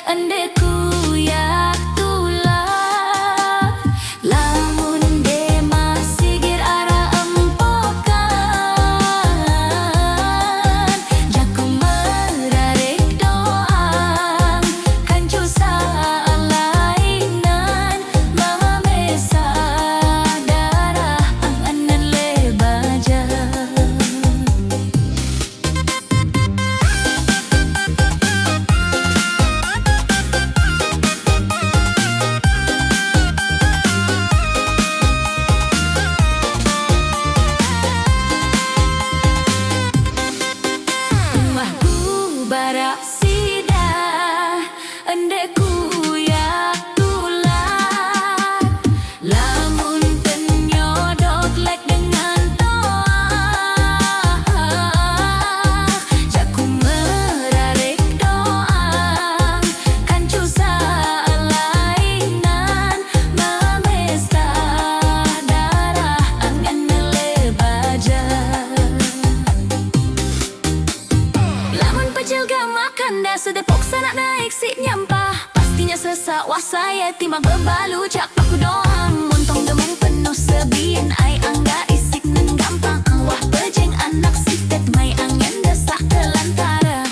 Endeku yak tulah lamun de masih gir arah empokan jaku merarek doang kan cusa lainan mama mesa darah anganan lebaja. Barak sida endeku yak tulah lamun penyodok lek dengan toa jaku merarek doang kan cusa lainan mamesta darah angan lebaja. Lamun pecel gak makan dah sedepok sanak naik si nyampah pastinya sesak wah saya timbang bebalu cak aku doang muntong demung penuh sebien ai angga isik nen gampang wah pejeng anak sitet mai angin desak kelantara.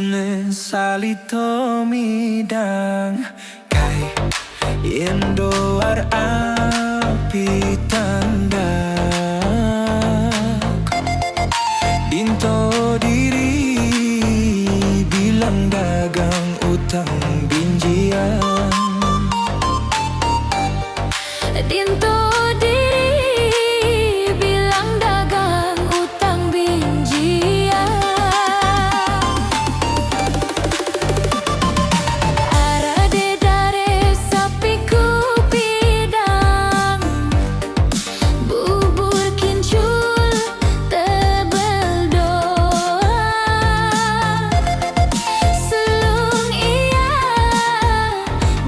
Sune salito midang kai Indo ar api tanda Dinto diri bilang dagang utang binjian Dinto diri bilang dagang utang binjian Arade dare sapi kupidang Bubur kincul tebel doang Selung iya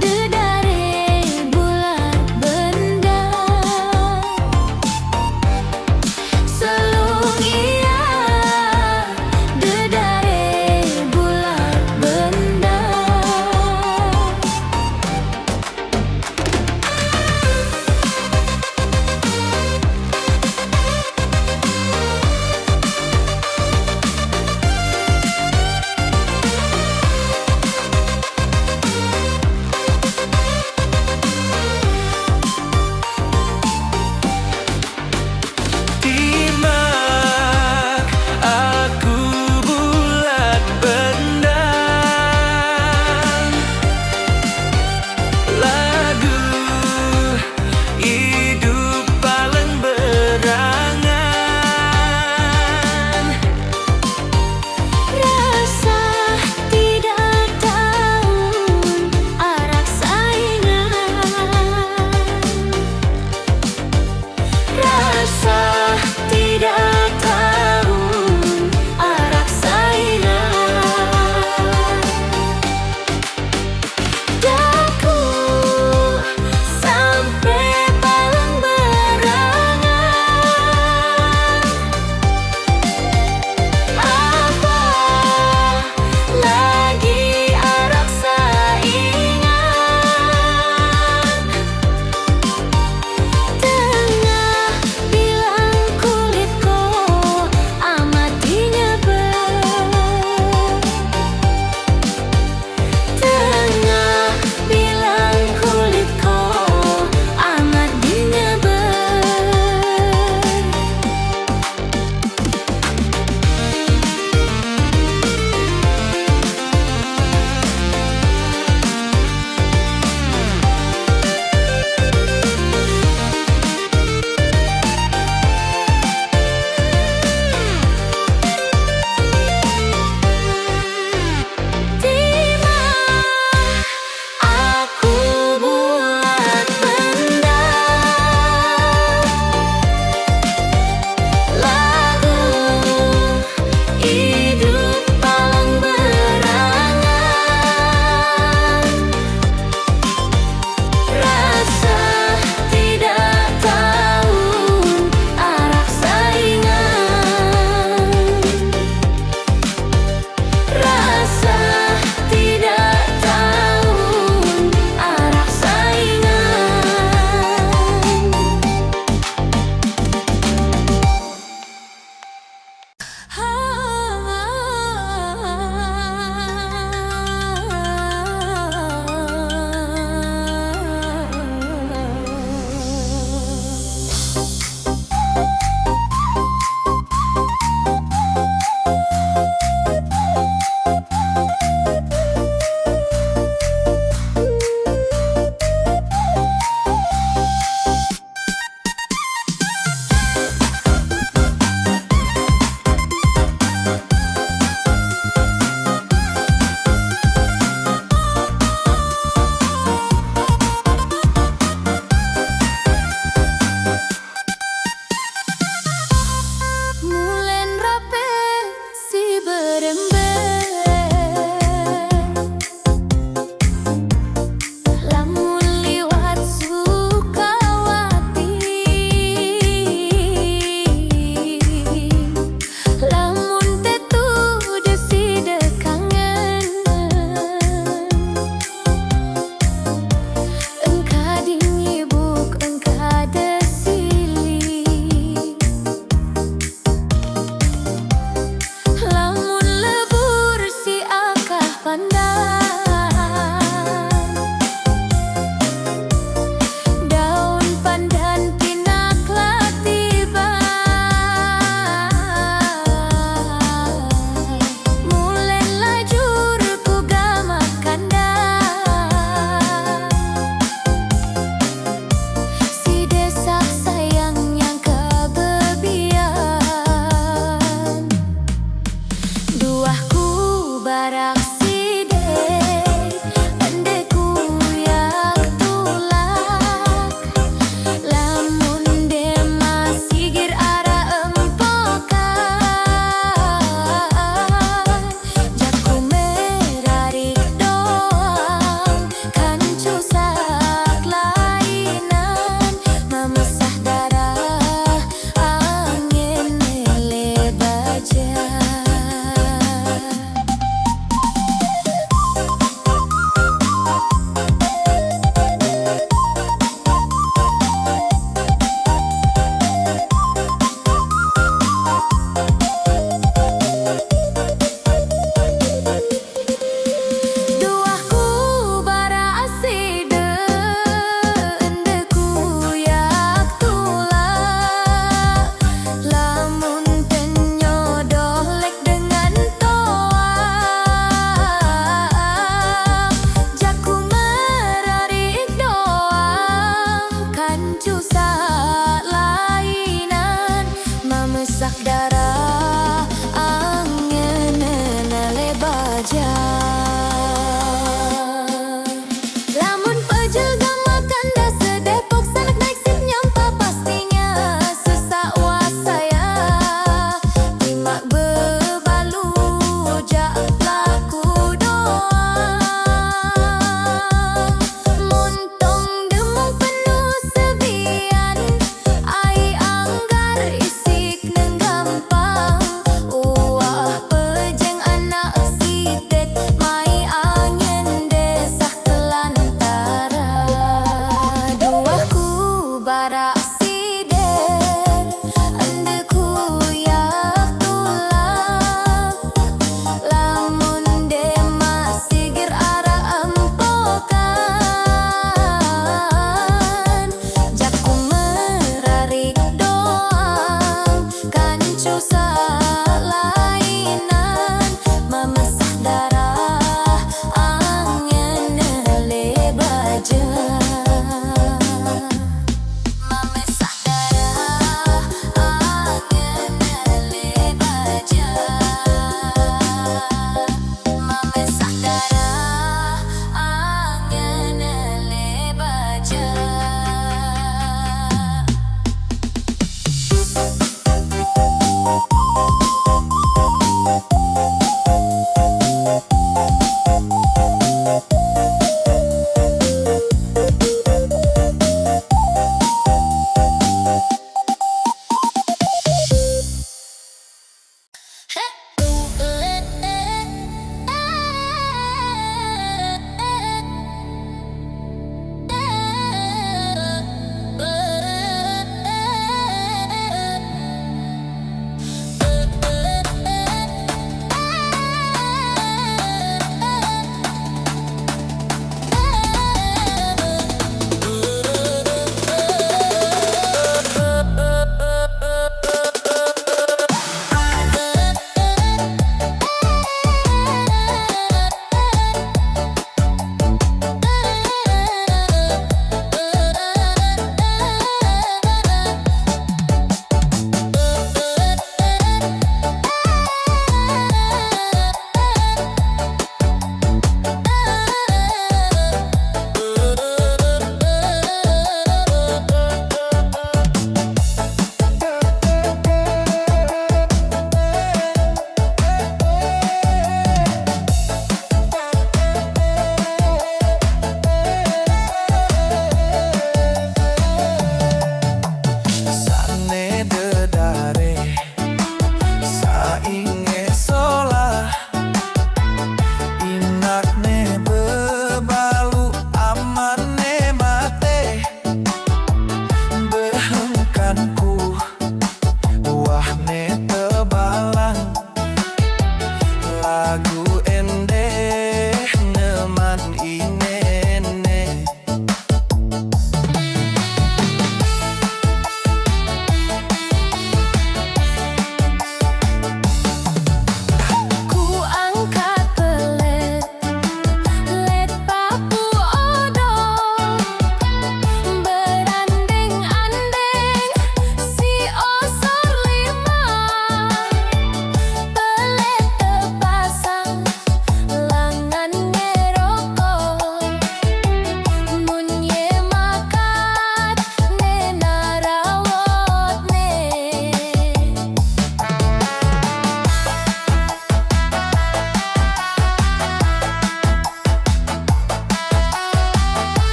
dedare bulan benda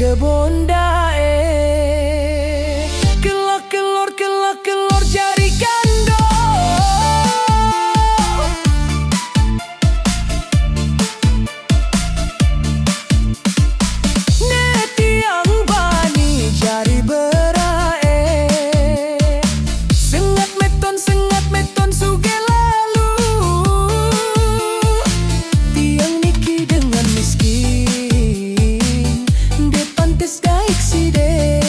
kebun dae. Kelak kelor jari gando. Netiang bani jari berae. Sengat meton suge lalu. Tiang niki dengan miskin, de pantes daik si de.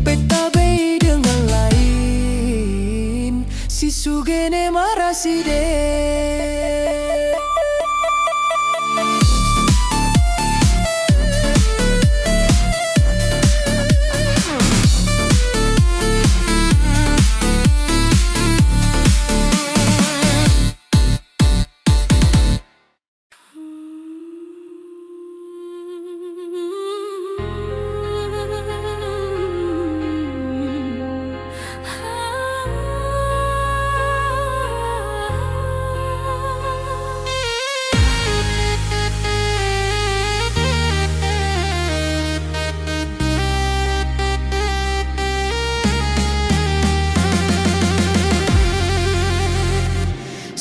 Petabe dengan lain, si sugene marah si de.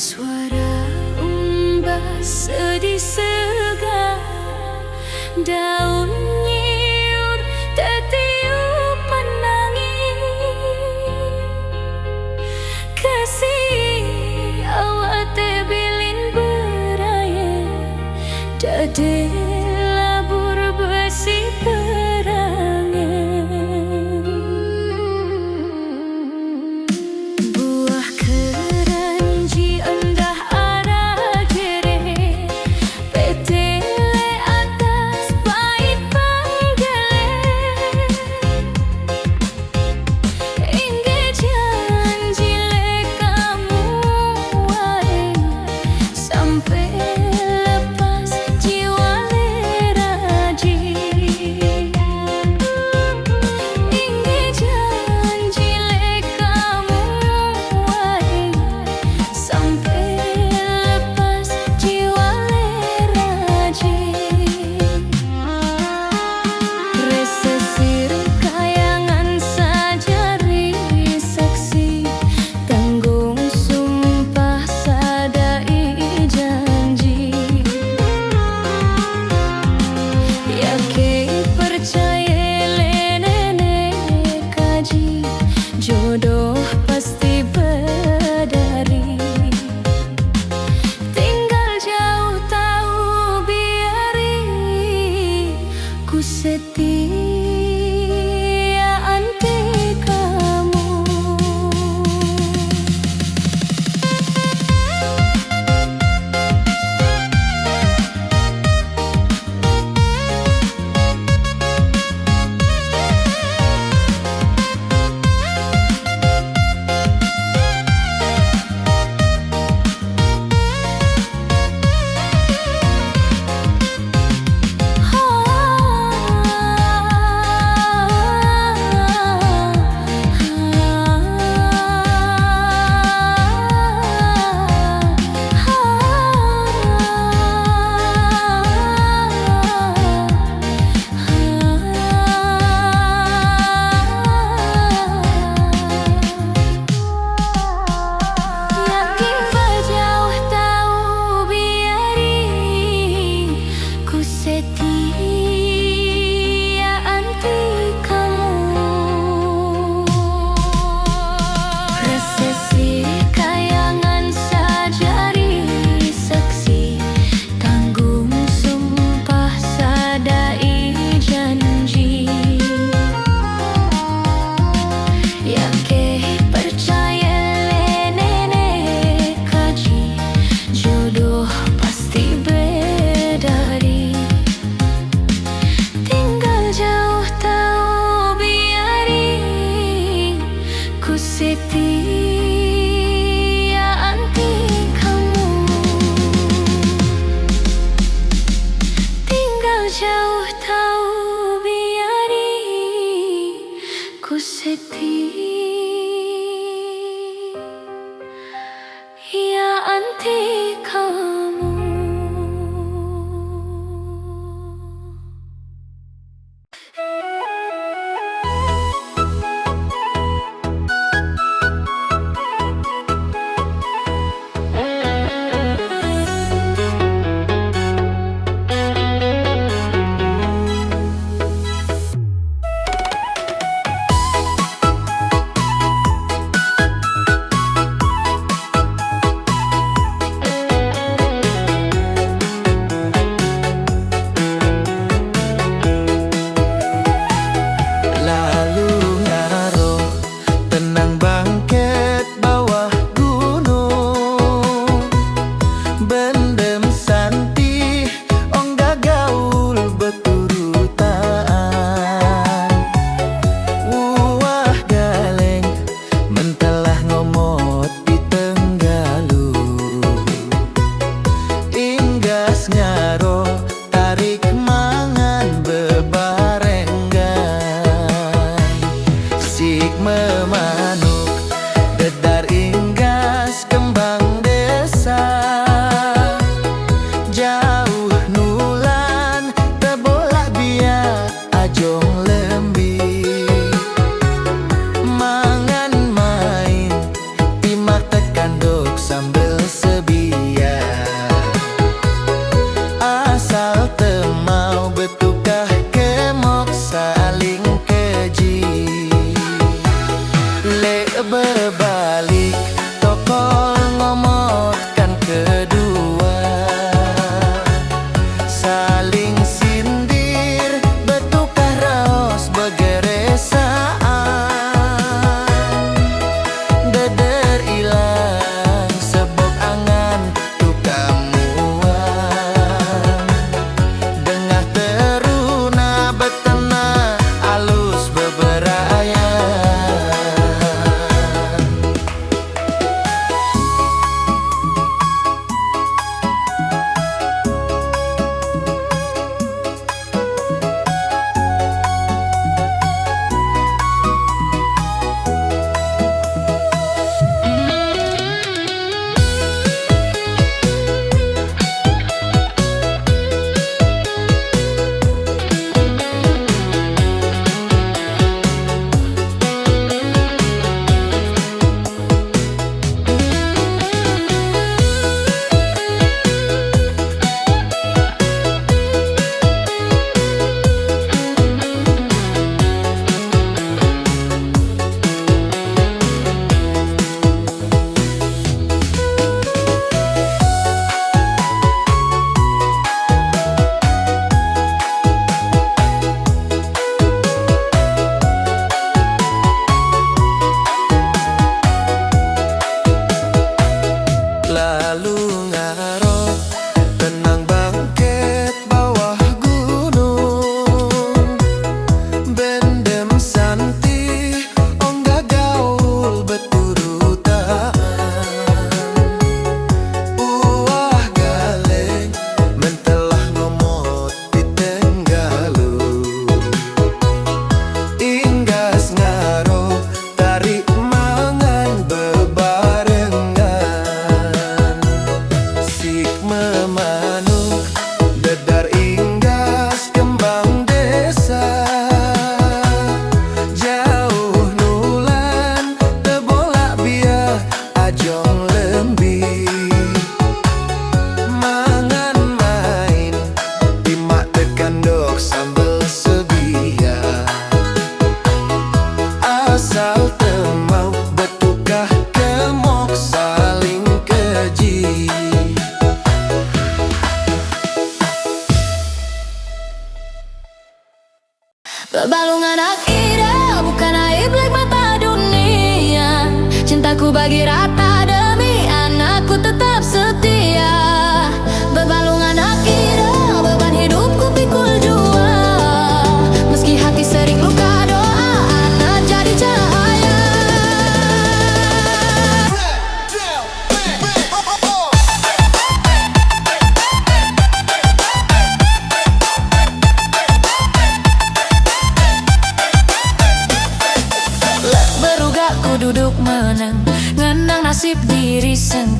Suara umbas sedih segar, daun nyiur tertiup menangis. Kasih awak terbilin beraya, dade labur besi perangan. Buah keranji endah arah kere, petele atas pahit panggele. Inge janji le kamu wae, sampai lepas jiwa le raji. Inge janji le kamu wae, sampai lepas jiwa le raji. Resesir kayangan sajari saksi, tanggung sumpah sadai janji. Yake percaya le nenek kaji, jodoh pasti berdari. Tinggal jauh tahu biari, ku setia anti kamu. Yakin berjauh tahu biari, ku setia anti kamu. Resesi kayangan sajari saksi, tanggung sumpah sadai janji. Yake percaya le nenek kaji, jodoh pasti berdari. Tinggal jauh tahu biari, ku setia anti kamu. Tinggal jauh tahu biari, ku setia anti kamu.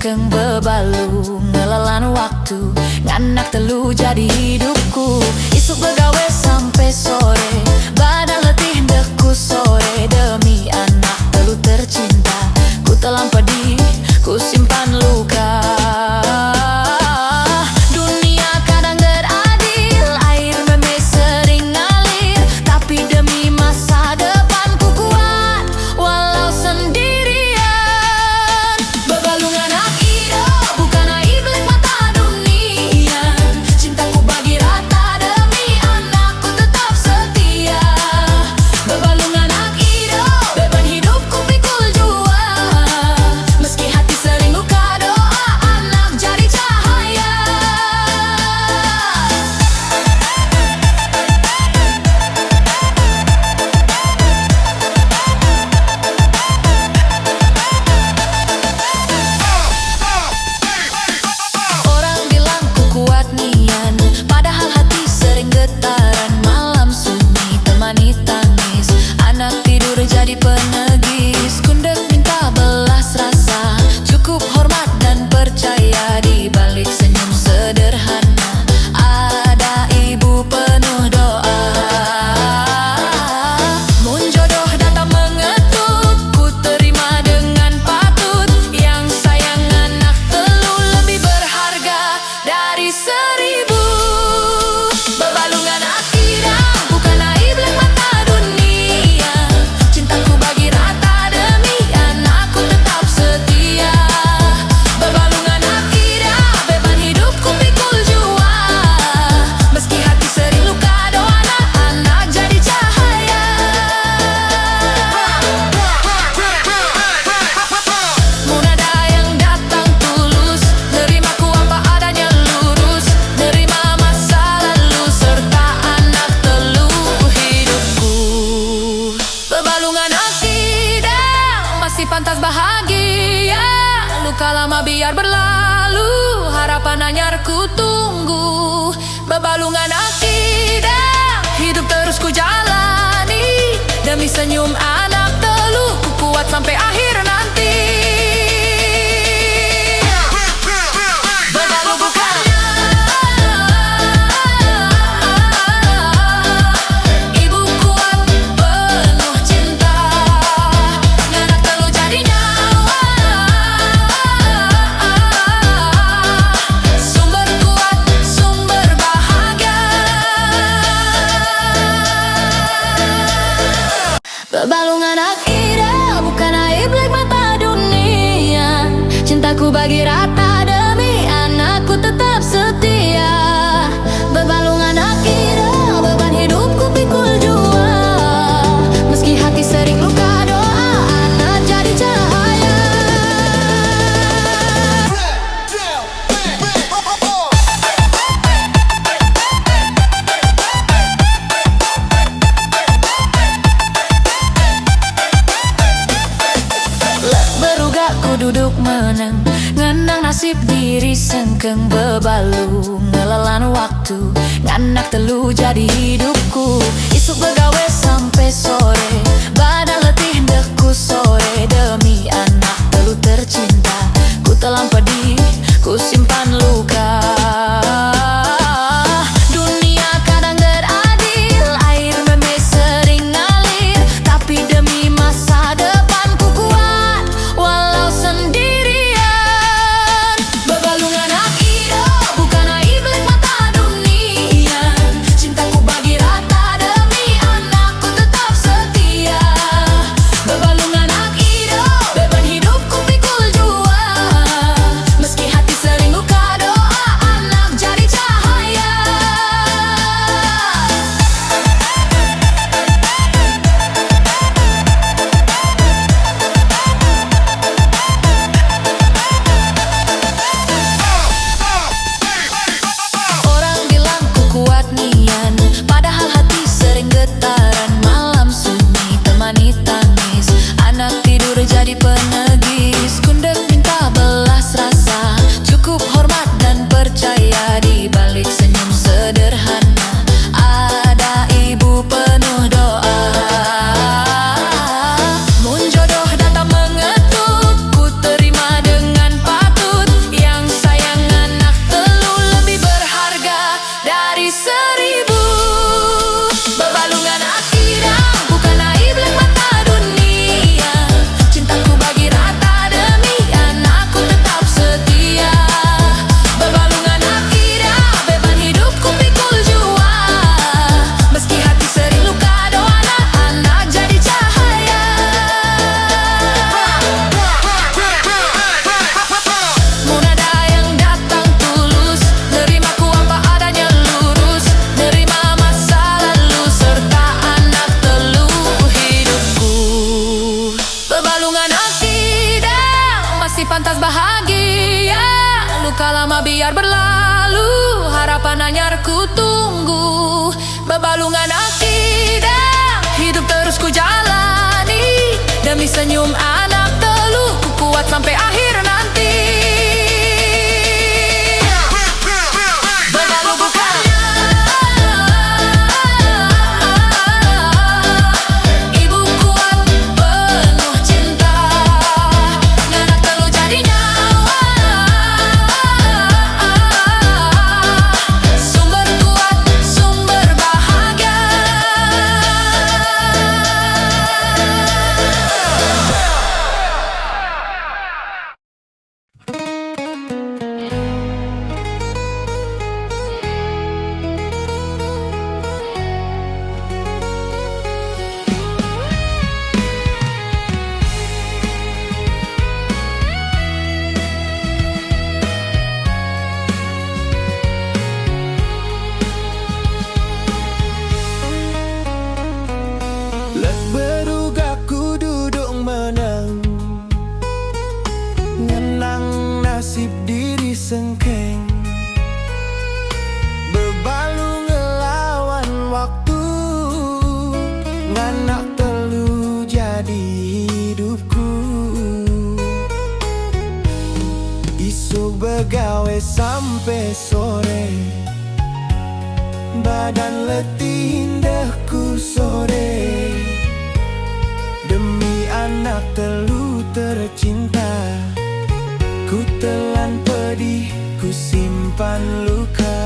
sengkeng bebalu ngelelan waktu, nganak telu jadi hidupku. Isuk begawe sampai sore, badan letih deku sore. Demi anak telu tercinta, ku telan pedih, ku simpan luka. Dunia kadang gak adil, air meme sering ngalir, tapi demi masa depan ku kuat walau sendirian. Bebalungan hak hidup, bukan aib lek mata dunia. Cintaku bagi rata, demi anakku tetap setia. Bebalungan hak hidup, beban hidupku pikul jua. Meski hati sering luka, doa anak jadi cahaya. Orang bilang ku kuat nian, padahal hati sering getaran. Malam sunyi temani tangis, anak tidur jadi penegis. Kundek minta belas rasa, cukup hormat dan percaya. Di balik senyum sederhana ada ibu penuh doa. Mun jodoh datang mengetuk, ku terima dengan patut. Yang sayang anak telu lebih berharga dari 1000. Bebalungan akhirat, bukan aib lek mata dunia. Cintaku bagi rata, demi anakku tetap setia. Bebalungan akhirat, beban hidupku pikul jua. Meski hati sering luka, doa anak jadi cahaya. Mun ada yang datang tulus, nerimaku apa adanya lurus. Nerima masa lalu serta anak telu hidupku. Bebalungan akidah, masih pantas bahagia. Luka lama biar berlalu, harapan anyar ku tunggu. Bebalungan akidah, hidup terus ku jalani. Demi senyum anak telu, ku kuat sampai akhir nanti. Bebalu bukan ibu kuat penuh cinta, nganak telu jadi nyawa. Sumber kuat, sumber bahagia. Bebalungan akhirat, bukan aib lek mata dunia. Cintaku bagi rata, demi anakku tetap setia. Bebalungan akhirat, beban hidupku pikul jua. Meski hati sering luka, doa anak jadi cahaya. Lek berugak ku duduk meneng, ngenang nasib diri sengkeng bebalu ngelelan waktu, nganak telu jadi hidupku. Isuk begawe sampai sore, badan letih deku sore. Demi anak telu tercinta, ku telan pedih, ku simpan luka. Dunia kadang gak adil, air meme sering ngalir, tapi demi masa depan ku kuat walau sendirian. Bebalungan hak hidup, bukan aib lek mata dunia. Cintaku bagi rata, demi anakku tetap setia. Bebalungan hak hidup, beban hidupku pikul jua. Meski hati sering luka, doa luka lama biar berlalu, harapan anyar ku tunggu. Bebalungan akidah, hidup terus ku jalani. Demi senyum anak telu, ku kuat sampai akhir nanti. Bebalu bukan ibu kuat penuh cinta, anak telu jadi nyawa, sumber kuat, sumber bahagia. Lek berugak ku duduk menang, ngenang nasib diri sengkeng. Bebalu ngelawan waktu, nganak telu jadi hidupku. Isu begawe sampai sore, badan letih indahku sore. Demi anak telu tercinta, ku telan pedih, ku simpan luka.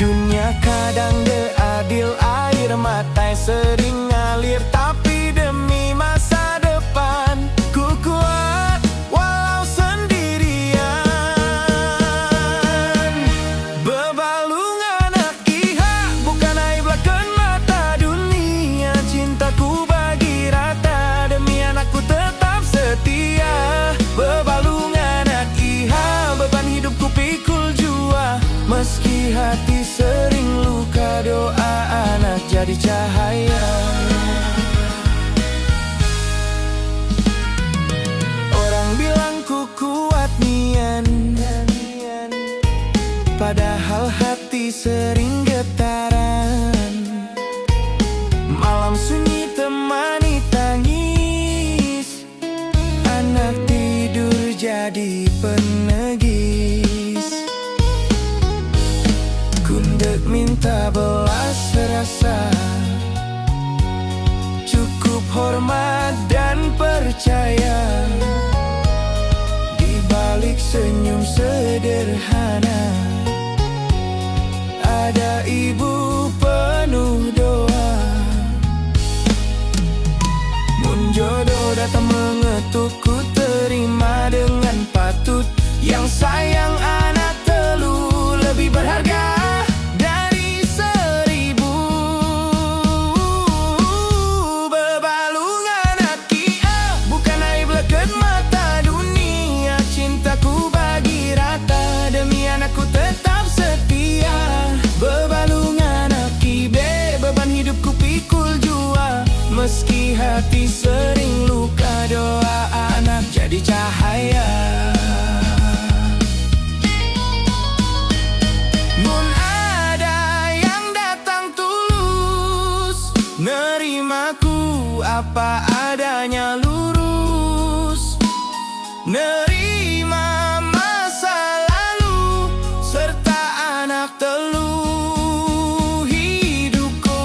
Dunia kadang adil, air mata sering ngalir, tapi demi masa depan ku kuat walau sendirian. Bebalungan iha bukan aib lakan mata dunia, cintaku bagi rata, demi anakku tetap setia. Bebalungan iha beban hidupku pikul jua, meski hati sering luka, doa anak jadi cahaya. Orang bilang ku kuat nian, padahal hati sering getaran. Malam sunyi temani tangis, anak tidur jadi penegis. Kundek minta belas rasa, cukup hormat dan percaya. Di balik senyum sederhana, ada ibu penuh doa. Mun jodoh datang mengetuk, ku terima dengan patut. Yang sayang anak telu lebih berharga dari 1000. Bebalungan kia bukan aib leket mata dunia, cintaku bagi rata, demi anakku tetap setia. Bebalungan kibe beban hidupku pikul jua, meski hati sering luka, doa anak jadi cahaya. Mun ada yang datang tulus, nerimaku apa adanya lurus. Nerima masa lalu serta anak telu hidupku.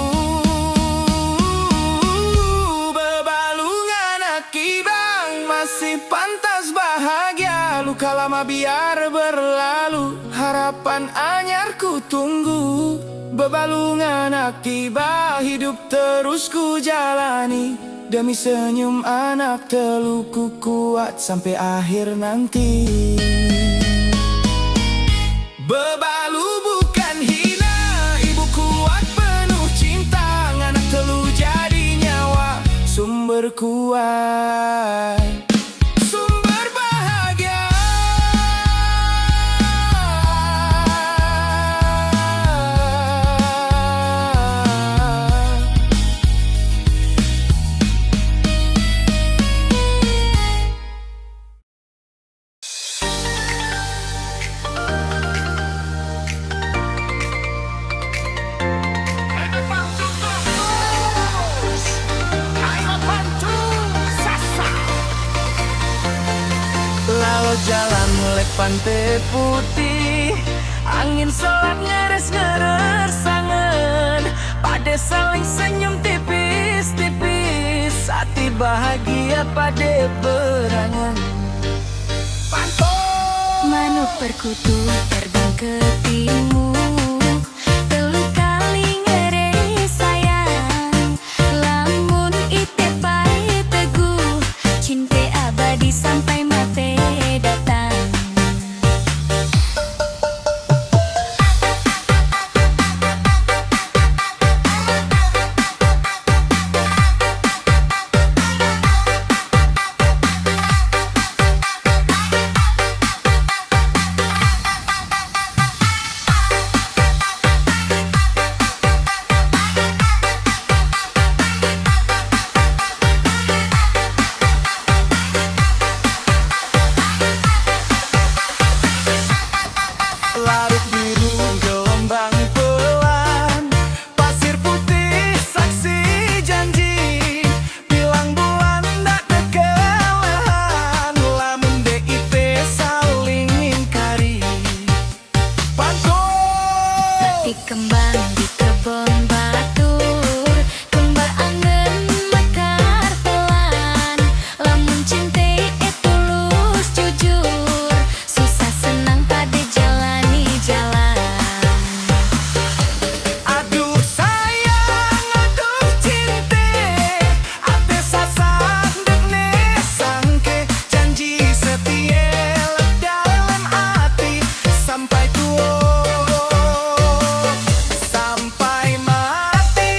Bebalungan akibang masih pantas bahagia, luka lama biar berlalu, harapan anyar ku tunggu. Bebalungan akibah, hidup terus ku jalani, demi senyum anak telu ku kuat sampai akhir nanti. Bebalu bukan hina, ibu kuat penuh cinta, anak telu jadi nyawa, sumber kuat, sumber bahagia. jalan lek pantai putih, angin selat ngeres-ngeresangan, pada saling senyum tipis-tipis, hati bahagia pada berangan. Manuk perkutu terbang ke timur, telu kali ngeres sayang, lamun ite pai teguh, cinta abadi sampai mate datang. Larut biru gelombang pelan, pasir putih saksi janji, bilang bulan tak kekalahan, lamun DIP saling ingkari. Pantau Di kembang di kebon batur, kembar angin mekar pelan, lamun cinta tulus jujur, susah senang pada jalani jalan. aduh sayang, aduh cinta, ate sasak dekne sangke, janji setia dalam hati, sampai tua, sampai mati.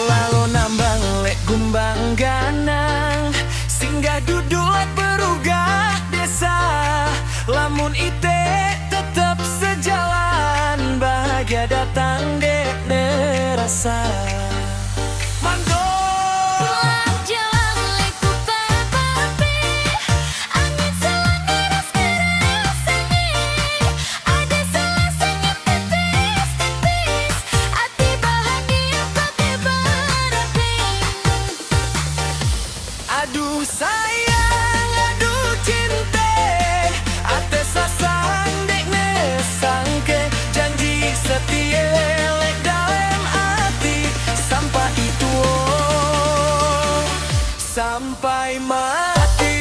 Lalu nambang lek gumbang ganang, singgah duduk berugah desa, lamun ite tetap sejalan, bahagia datang dek nerasa. Pulang jalan leku papapi, angin selat ngeres-ngeres sengit, ada salah senyum tipis-tipis, hati bahagia pakai berapi. Aduh sayang, aduh cinta, ate sasang dek nesangke, janji setia lek dalam hati, sampai itu sampai mati.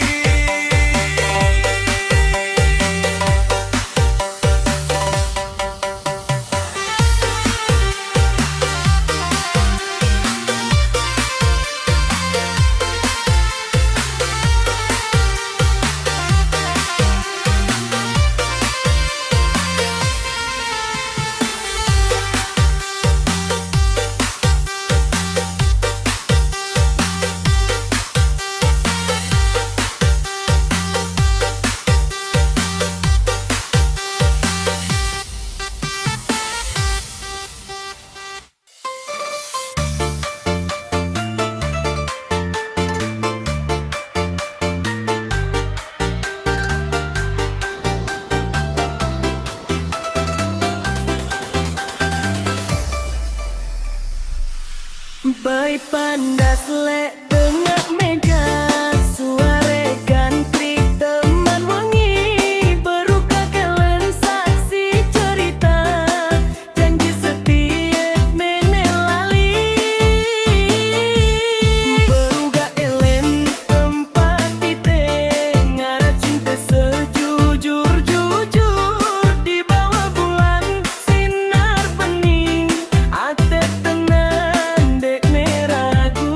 Baik pandas lek tengah mega, suara gantrik teman wangi, beruka kelen saksi cerita, janji setia menelali, beruga elen tempat kita, ngara cinta sejujur-jujur, di bawah bulan sinar bening, ate tenang dek meragu.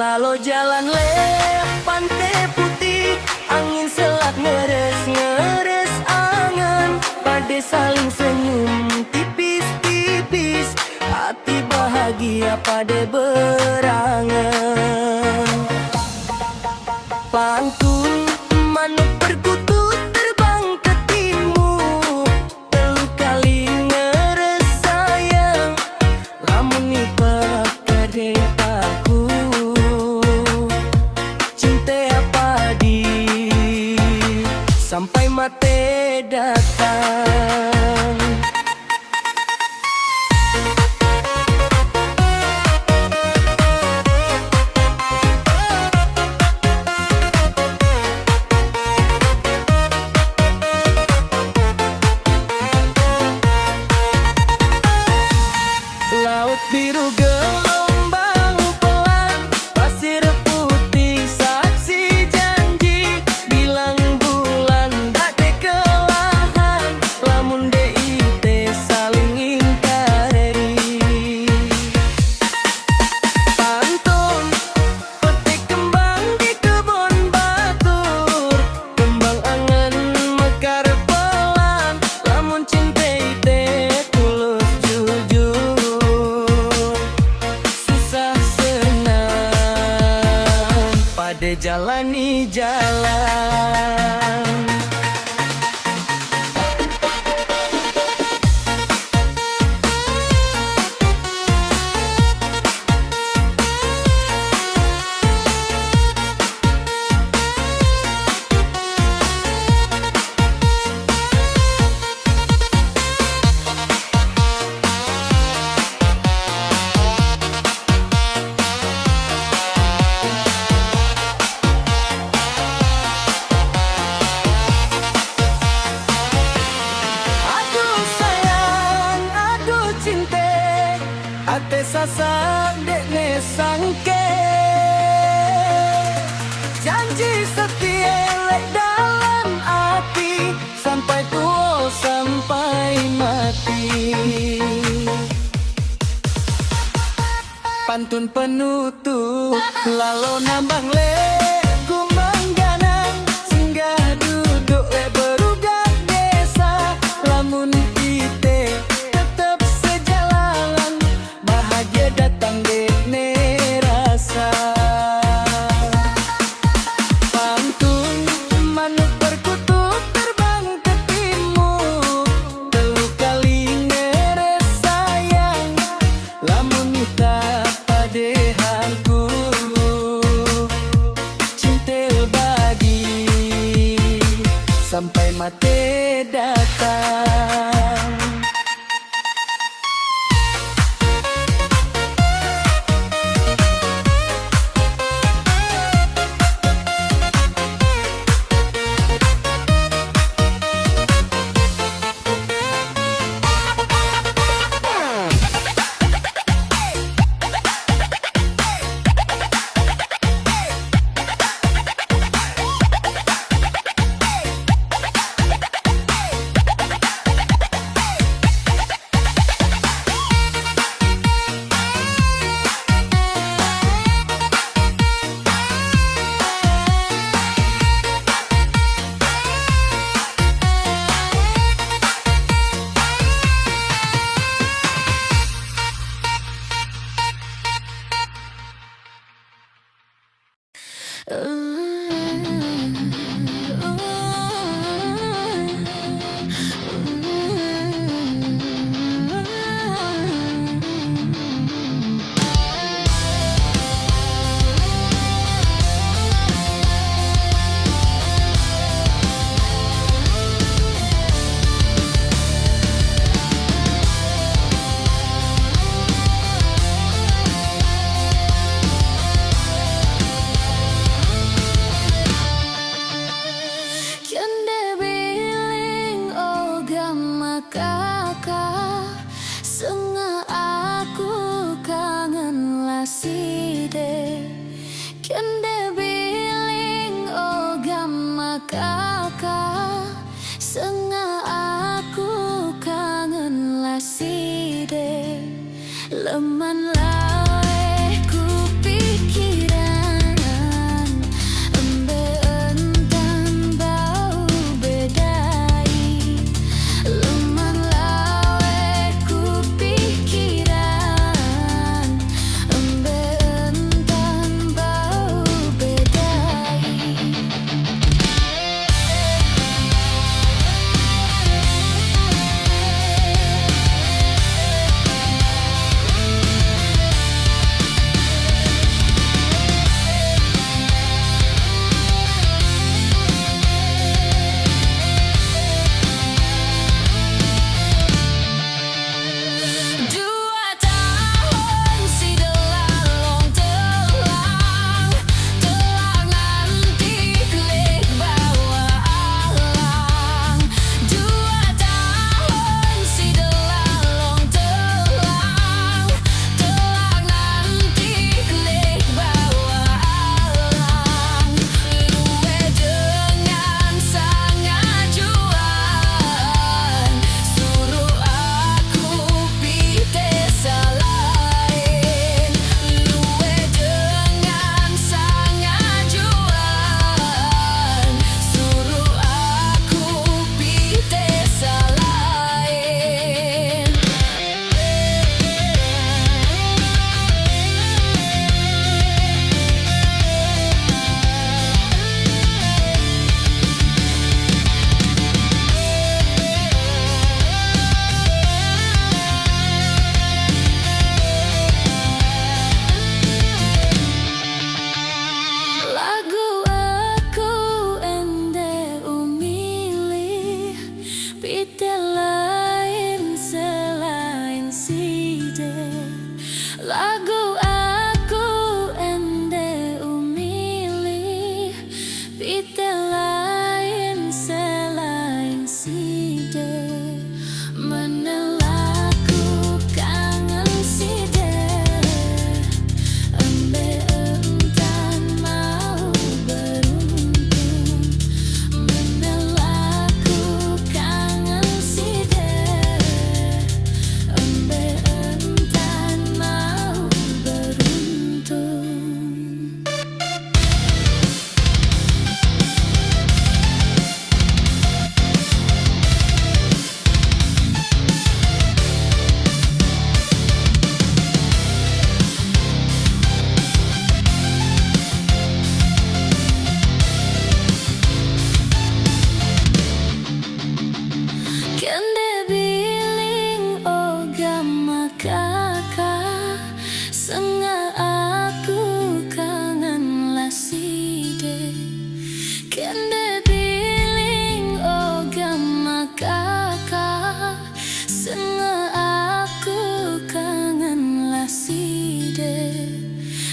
Lalu jalan lewat pantai putih, angin selak ngeres-ngeres angan. Pada saling senyum tipis-tipis, hati bahagia pada berangan. Pantun manuk perkutut terbang ke timur, telu kali ngeres sayang, lamun ipah kade aku cinta apa di sampai mate datang. Laut biru gelombang pelan, pasir putih saksi janji, bilang bulan dak de kelahan, lamun deite saling ingkari. Pantun petik kembang di kebun batur, kembang angan mekar pelan, lamun cinta ite tulus jujur. Susah senang pada jalani jalan. Aduh sayang, aduh cinta, ate sasak dek ne sangke. Janji setia lek dalam hati, sampai tua sampai mati. Pantun penutup, lalu nambang le kumangganang, singgah duduk le berugak desa, lamun ite tetap sejalan, bahagia datang dene rasa. Pantun manuk perkutut terbang ke timur, telu kali ngeres sayang, lamun ita padehanku cinta bagi sampai mate datang. Leman lawe ku pikiran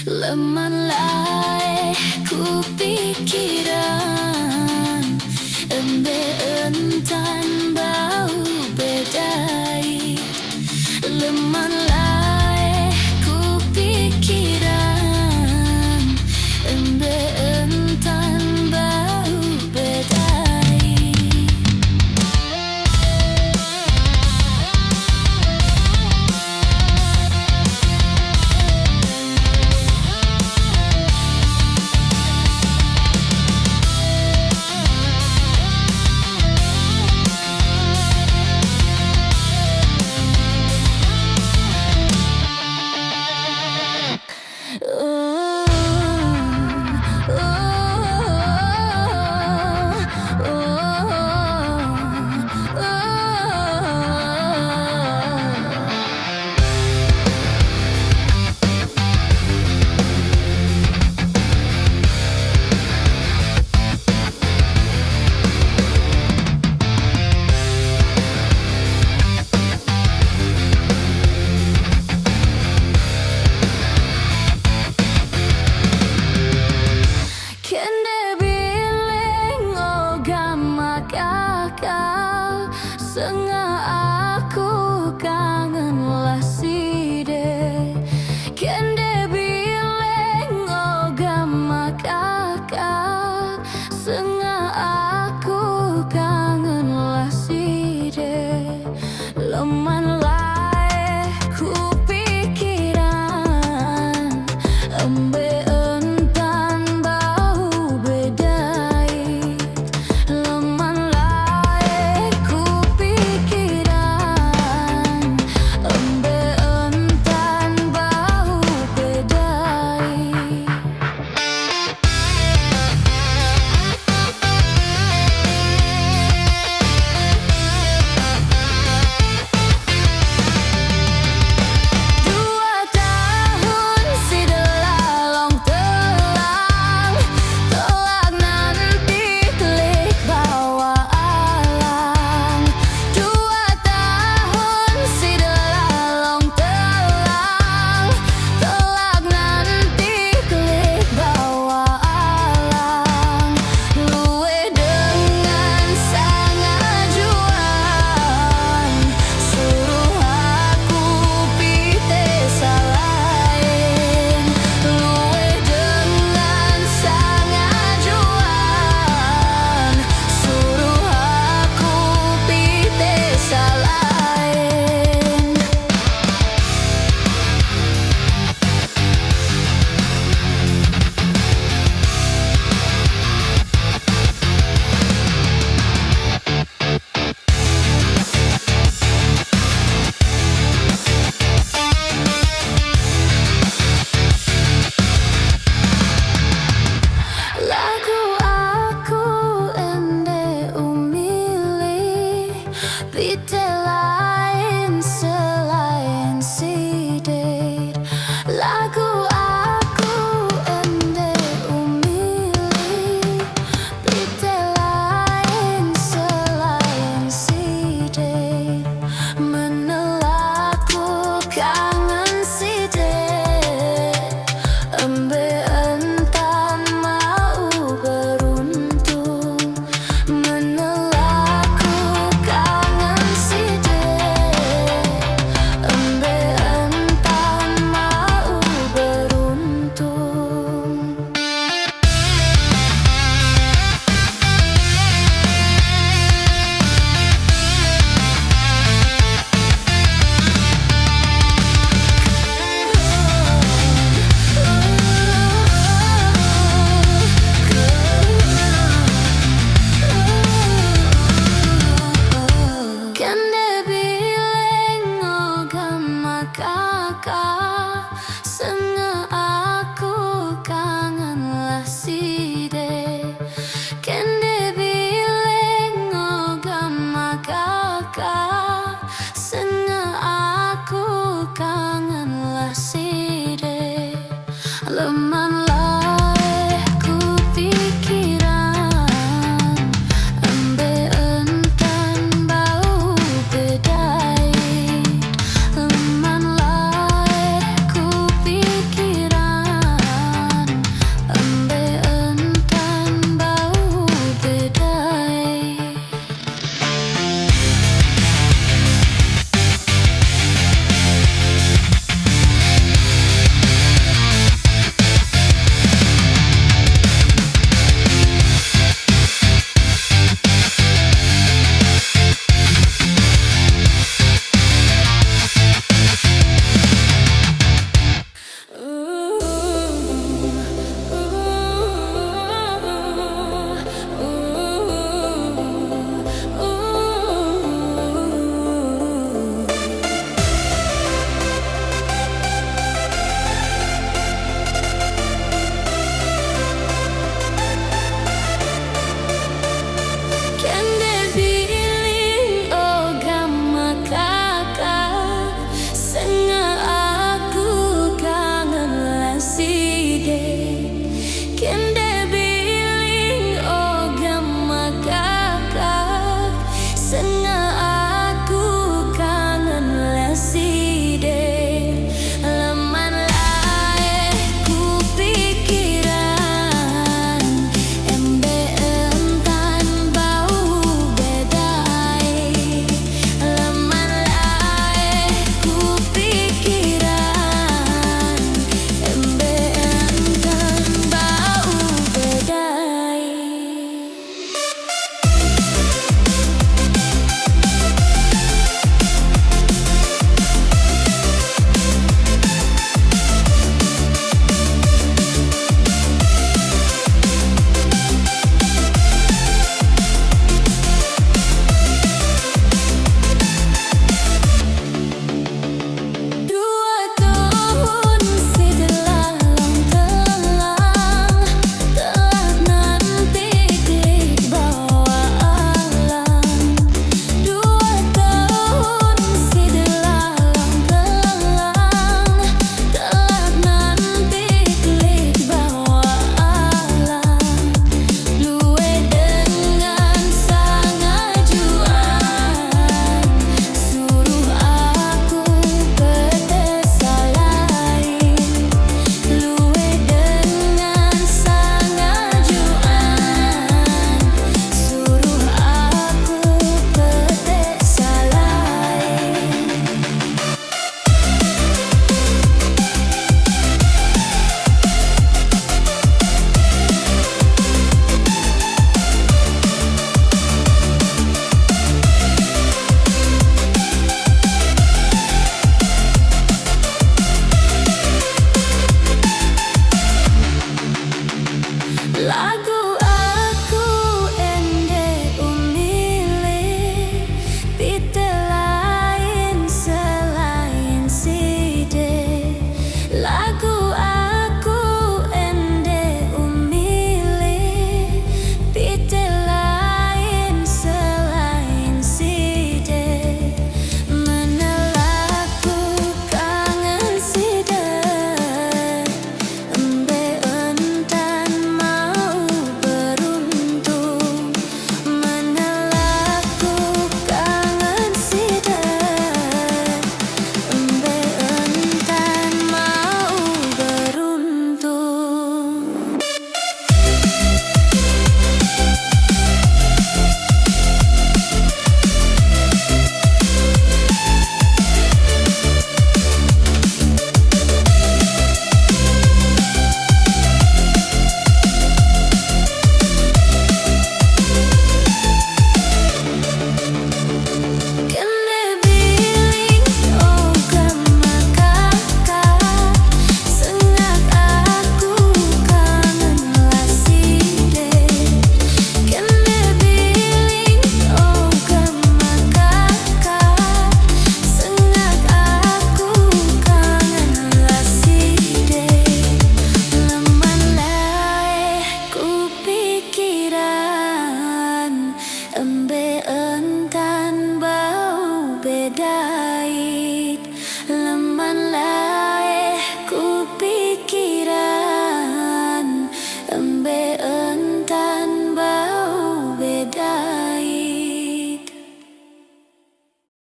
Lemanlah ku pikiran, embe entan bau bedai. Lemanlah ku pikiran, embe entan bau bedai. Sengah aku kangen lah side, kende bileng ogama kakak. Sengah aku kangen lah side, leman lah ku pikiran, embe entan bau bedai. Leman pite lain selain sidet. Lagu aku ende umili, pite lain selain sidet. Menelaku kangen sidet, embe entan mau beruntung. Kakak, sengah aku kangen lah side, kende bileng ogama kakak. Sengah aku kangen lah side, leman